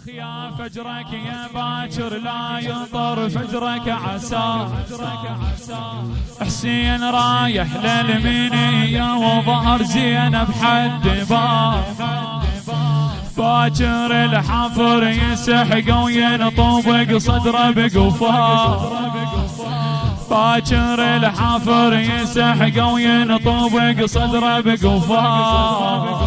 يا فجرك يا باكر لا ينطر فجرك عسى. حسين رايح للمنية وظهر زينب حد باب. باكر الحفر يسحق وينطبق صدره بقفاه. باكر الحفر يسحق وينطبق صدره بقفاه.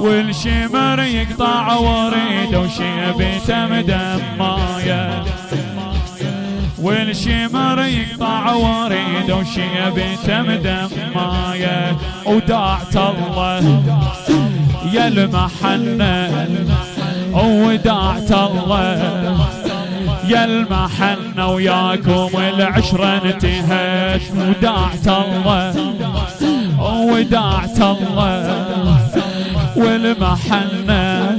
والشمر يقطع وريده وشيبته مدمايه. والشمر يقطع وريده وشيبته مدمايه. وداعت الله يا المحنة وداعت الله يا المحنة وياكم العشرة انتهت. وداعت الله وداعت الله والمحنة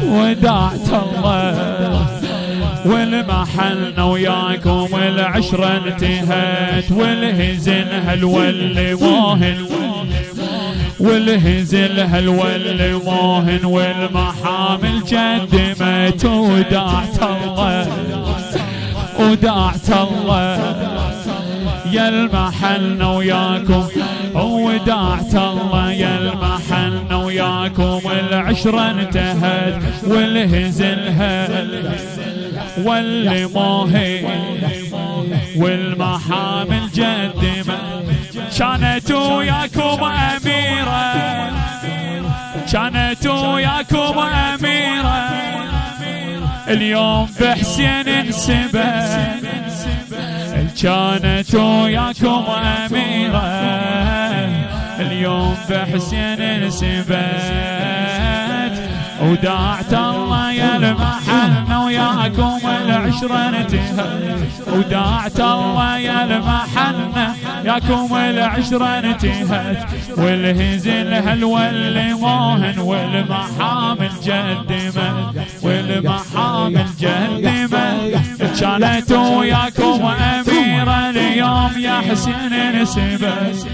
وداعت الله والمحنة وياكم العشرة انتهت. والهزن هالولي موهن والهزل هالولي موهن والمحامل جدمت. وداعت الله وداعت الله يا المحنة وياكم وداعت الله يا المحنة وياكم العشرة انتهت. والهزل واللي موهن والمحامل جدمت. كانت وياكم أميرة كانت وياكم أميرة اليوم بحسين انسبت. كانت وياكم أميرة اليوم بحسين انسبت. وداعت الله يا المحنة وياكم العشرة انتهت. وداعت الله يا المحنة ياكم العشرة انتهت. والهزل هالولي موهن والمحامل جدمت والمحامل جدمت. كانت وياكم أميرة اليوم يا حسين انسبت.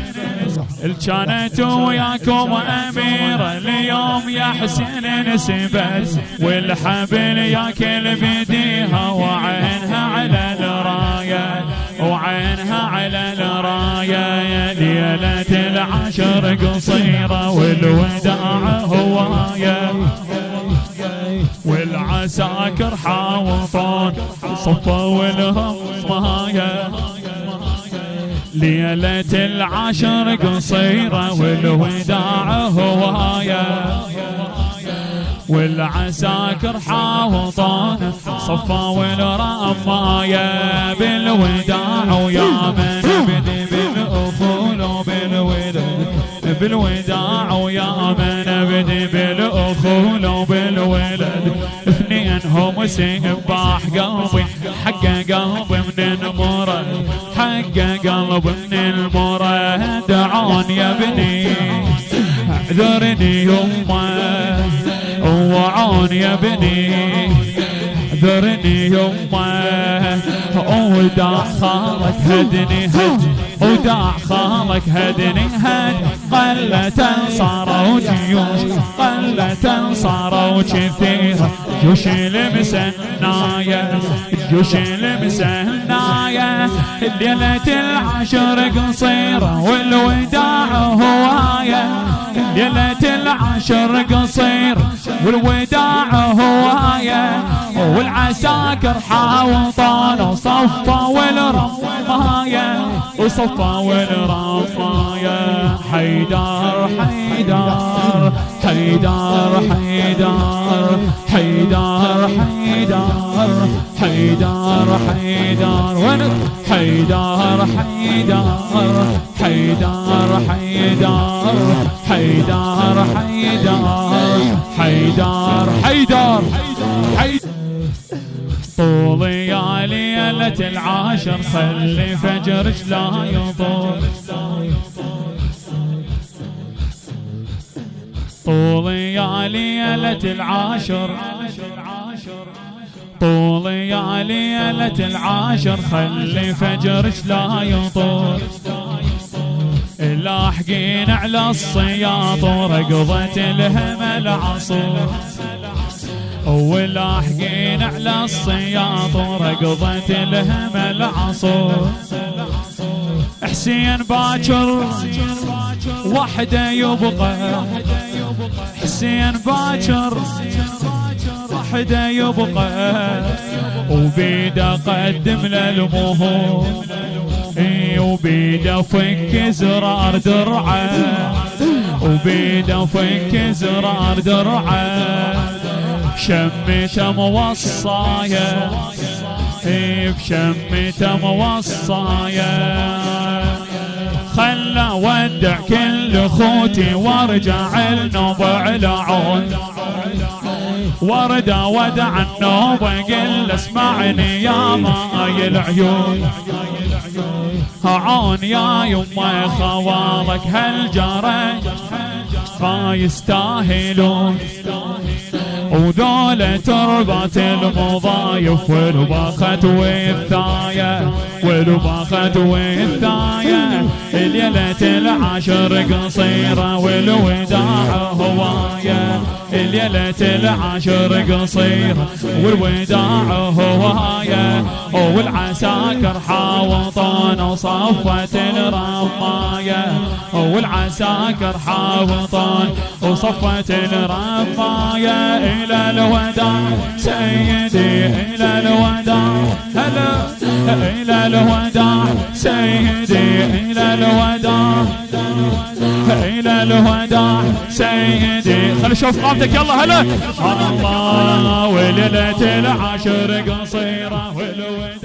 كانت وياكم أميرة اليوم يا حسين انسبت. والحبل ياكل بديها وعينها على الراية وعينها على الراية. يا ليلة العشر قصيرة والوداع هواية. والعساكر حاوطون صفا والرماية. ليلة العشر قصيرة والوداع هواية. والعساكر حاوطون صفا والرماية. بالوداع ويا من بدي بالأخول وبالولد. بالوداع ويا من بدي بالأخول وبالولد. اثنينهم سباح قلبي حق قلبي من المرد. حق قلبي من المرد. دعون يا ابني اعذرني يمه وعون يا ابني اعذرني يمه. وداع خالك هدني هد وداع خالك هدني هد. قلت صاروا جيوش قلت صاروا كثيرة. جيوش المسناية جيوش المسناية. ليلة العشر قصيرة والوداع هواية. ليلة العشر قصير والوداع هواية. والعساكر حاوطان وصفا والرماية وصفا والرماية. حيدر حيدر حيدر حيدر حيدر حيدر حيدر حيدر وين حيدر حيدر حيدر حيدر حيدر حيدر حيدر حيدر. طول يا ليلة العاشر خلي فجرك لا يطول. طول يا ليلة العاشر طول يا ليلة العاشر خلي فجرك لا يطول. لاحقين على الصياط ورقضت الهم العصور. ولاحقين على الصياط ورقضت لهم العصور. حسين باكر وحده يبقى، حسين باكر وحده يبقى، وبيده قدم للمهور، وبيده فك زرار درعه، وبيده فك زرار درعه، بشمته موصايه، بشمته موصايه. خلى ودع كل خوتي وارجع النوبة العون، ورده ودع النوبة قل اسمعني يا ماي العيون، عون يا يمه خوالك هالجرج ما يستاهلون، وذولا تربة المضايف والباخت والثاية، والباخت والثاية. الليلة العاشر قصيرة والوداع هواية، الليلة العاشر قصيرة والوداع هواية. والعساكر حاوطون وصفت الرماية، والعساكر حاوطون وصفت الرماية. إلى الوداع سيدي إلى الوداع، هلا إلى الوداع سيدي إلى الوداع، إلى الوداع سيدي. خلي شوف قامتك يلا هلا الله. وليلة العاشر قصيرة والوداع